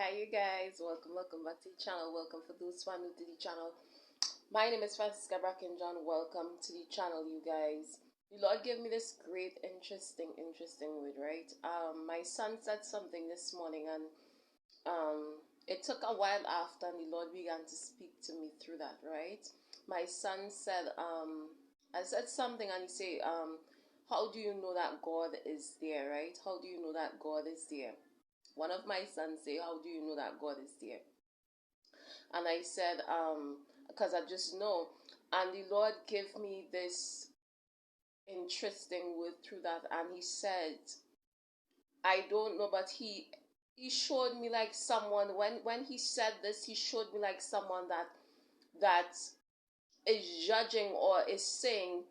Hi you guys, welcome back to the channel. Welcome for those who are new to the channel. My name is Fransica Brackin. Welcome to the channel, you guys. The Lord gave me this great, interesting word, right? My son said something this morning, and it took a while after, and the Lord began to speak to me through that, right? My son said, I said something, and he said, how do you know that God is there, right? How do you know that God is there? One of my sons say, how do you know that God is there? And I said, because I just know. And the Lord gave me this interesting word through that, and he said, I don't know, but he showed me like someone, when he said this, he showed me like someone that is judging or is saying,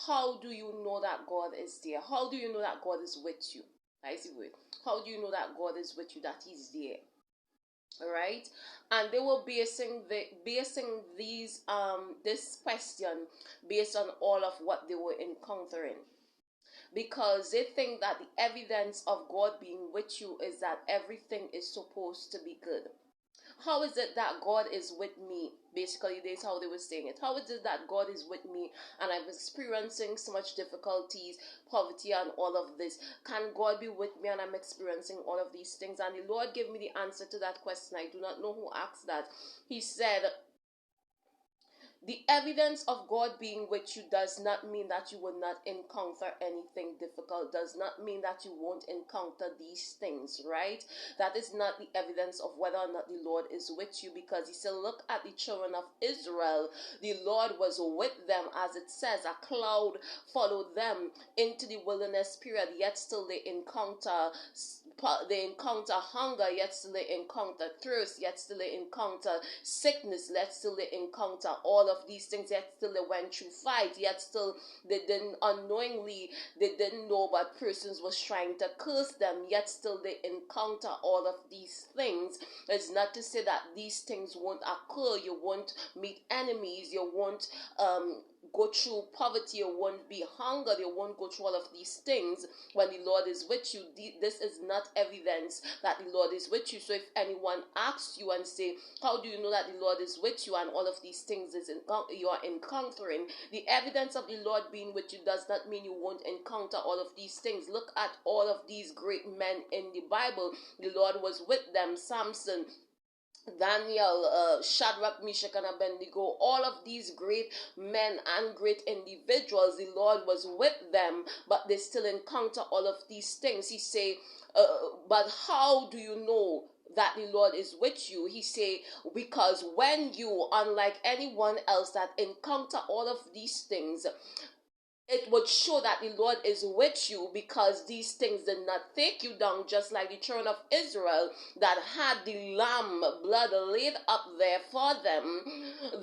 how do you know that God is there? How do you know that God is with you? I see it. How do you know that God is with you, that he's there? Right? And they were basing these this question based on all of what they were encountering, because they think that the evidence of God being with you is that everything is supposed to be good. How is it that God is with me? Basically, that's how they were saying it. How is it that God is with me and I'm experiencing so much difficulties, poverty, and all of this? Can God be with me and I'm experiencing all of these things? And the Lord gave me the answer to that question. I do not know who asked that. He said, the evidence of God being with you does not mean that you will not encounter anything difficult, does not mean that you won't encounter these things, right? That is not the evidence of whether or not the Lord is with you, because he said, look at the children of Israel. The Lord was with them, as it says, a cloud followed them into the wilderness period, yet still they encounter hunger, yet still they encounter thirst, yet still they encounter sickness, yet still they encounter all of these things, yet still they went through fight, yet still they didn't unknowingly, they didn't know, but persons was trying to curse them, yet still they encounter all of these things. It's not to say that these things won't occur. You won't meet enemies, you won't go through poverty, you won't be hunger, you won't go through all of these things when the Lord is with you. This is not evidence that the Lord is with you. So if anyone asks you and say, how do you know that the Lord is with you and all of these things you are encountering, the evidence of the Lord being with you does not mean you won't encounter all of these things. Look at all of these great men in the Bible. The Lord was with them. Samson, Daniel, Shadrach, Meshach, and Abednego, all of these great men and great individuals, the Lord was with them, but they still encounter all of these things. He say, but how do you know that the Lord is with you? He say, because when you, unlike anyone else that encounter all of these things, it would show that the Lord is with you, because these things did not take you down, just like the children of Israel that had the lamb blood laid up there for them.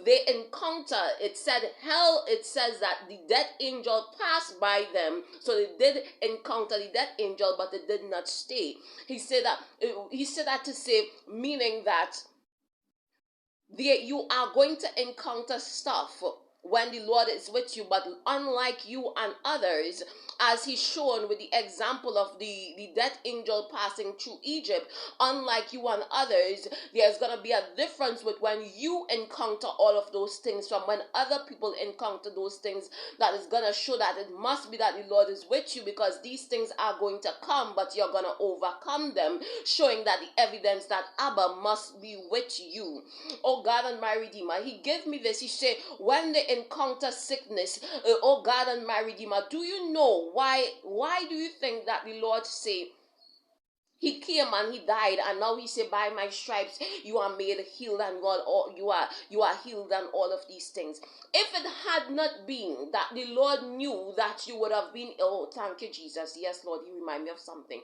They encounter, it said hell, it says that the death angel passed by them, so they did encounter the death angel, but they did not stay. He said that to say, meaning that you are going to encounter stuff when the Lord is with you, but unlike you and others, as he's shown with the example of the death angel passing through Egypt, unlike you and others, there's going to be a difference with when you encounter all of those things from when other people encounter those things. That is going to show that it must be that the Lord is with you, because these things are going to come, but you're going to overcome them, showing that the evidence that Abba must be with you. Oh God and my Redeemer, he gave me this. He said, when they encounter sickness, oh God and my Redeemer, do you know why do you think that the Lord say he came and he died, and now he said, by my stripes you are made healed, and God, or you are healed, and all of these things? If it had not been that the Lord knew that you would have been, oh thank you Jesus, yes Lord, you remind me of something.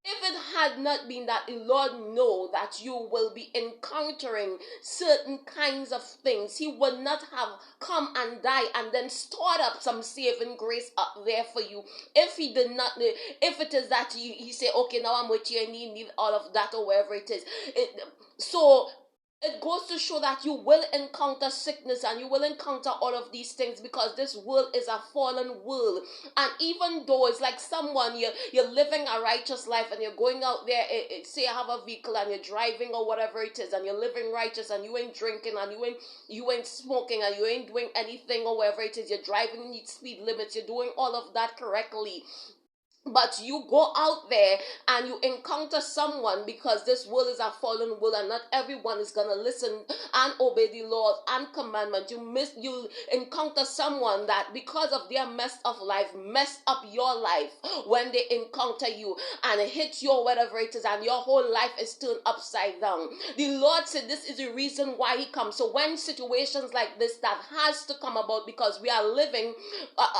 If it had not been that the Lord know that you will be encountering certain kinds of things, he would not have come and die and then stored up some saving grace up there for you. If he did not, if it is that he say, okay, now I'm with you and you need all of that, or wherever it is. So It goes to show that you will encounter sickness and you will encounter all of these things, because this world is a fallen world. And even though it's like someone, you're living a righteous life and you're going out there, say you have a vehicle and you're driving or whatever it is, and you're living righteous and you ain't drinking and you ain't smoking and you ain't doing anything or whatever it is, you're driving in speed limits, you're doing all of that correctly. But you go out there and you encounter someone, because this world is a fallen world and not everyone is gonna listen and obey the laws and commandment. You encounter someone that, because of their messed up life, messed up your life when they encounter you and hit you or whatever it is, and your whole life is turned upside down. The Lord said this is the reason why He comes. So when situations like this that has to come about, because we are living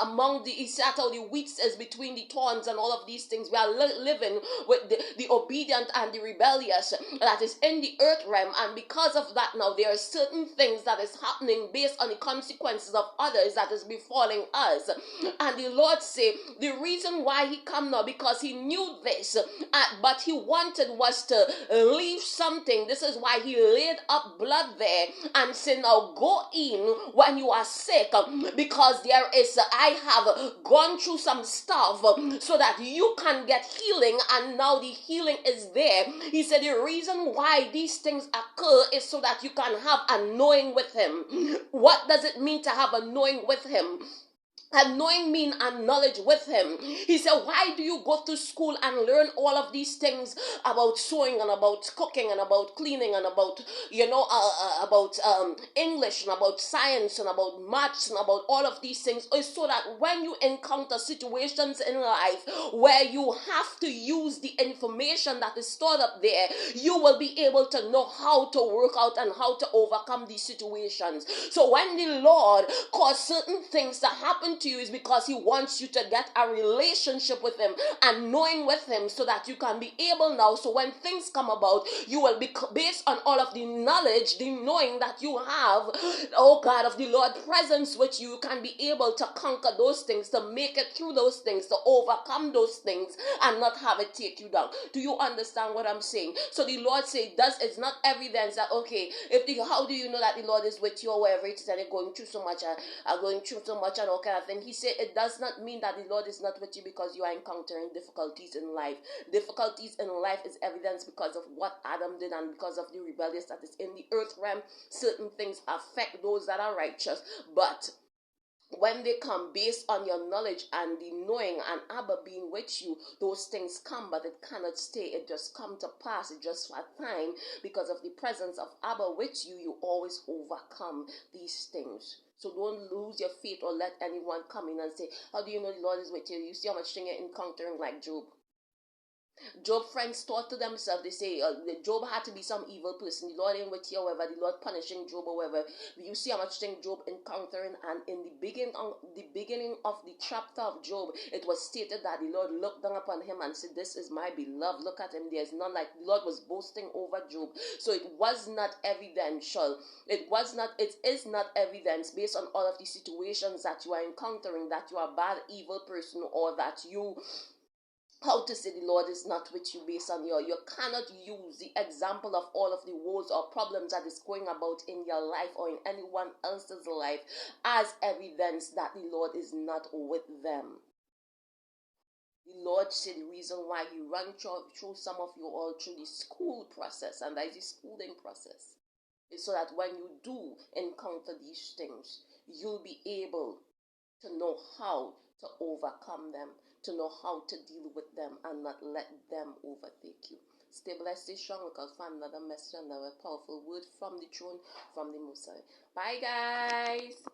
among the, He said how the wheat is between the thorns and all of these things. We are living with the obedient and the rebellious that is in the earth realm, and because of that, now there are certain things that is happening based on the consequences of others that is befalling us. And the Lord say the reason why He come now, because He knew this, but He wanted was to leave something. This is why He laid up blood there and said, now go in when you are sick, because there is, I have gone through some stuff so that you can get healing, and now the healing is there. He said the reason why these things occur is so that you can have a knowing with Him. What does it mean to have a knowing with Him? And knowing mean and knowledge with Him. He said, why do you go to school and learn all of these things about sewing and about cooking and about cleaning and about, about English and about science and about maths and about all of these things? Is so that when you encounter situations in life where you have to use the information that is stored up there, you will be able to know how to work out and how to overcome these situations. So when the Lord caused certain things to happen to you, is because He wants you to get a relationship with Him and knowing with Him, so that you can be able now, so when things come about, you will be based on all of the knowledge, the knowing that you have, oh God, of the Lord presence with you, can be able to conquer those things, to make it through those things, to overcome those things and not have it take you down. Do you understand what I'm saying? So the Lord said, it's not evidence that, okay, how do you know that the Lord is with you or wherever it is and you're going through so much and all kind of thing. He said it does not mean that the Lord is not with you because you are encountering difficulties in life. Difficulties in life is evidence because of what Adam did and because of the rebellious that is in the earth realm. Certain things affect those that are righteous, but when they come based on your knowledge and the knowing and Abba being with you, those things come, but it cannot stay. It just come to pass. It just for a time, because of the presence of Abba with you, you always overcome these things. So don't lose your faith or let anyone come in and say, how do you know the Lord is with you? You see how much thing you're encountering, like Job. Job friends thought to themselves, they say, Job had to be some evil person. The Lord ain't with you, however, the Lord punishing Job, however. You see how much thing Job encountering, and in the beginning of the chapter of Job, it was stated that the Lord looked down upon him and said, this is my beloved, look at him, there's none like. The Lord was boasting over Job. So it was not evidential. It is not evidence based on all of the situations that you are encountering, that you are a bad, evil person, or that you, how to say the Lord is not with you based on you cannot use the example of all of the woes or problems that is going about in your life or in anyone else's life as evidence that the Lord is not with them. The Lord said the reason why He ran through some of you all through the school process, and that is the schooling process, is so that when you do encounter these things, you'll be able to know how to overcome them, to know how to deal with them and not let them overtake you. Stay blessed, stay strong, because for another message, another powerful word from the throne, from the Most High. Bye, guys.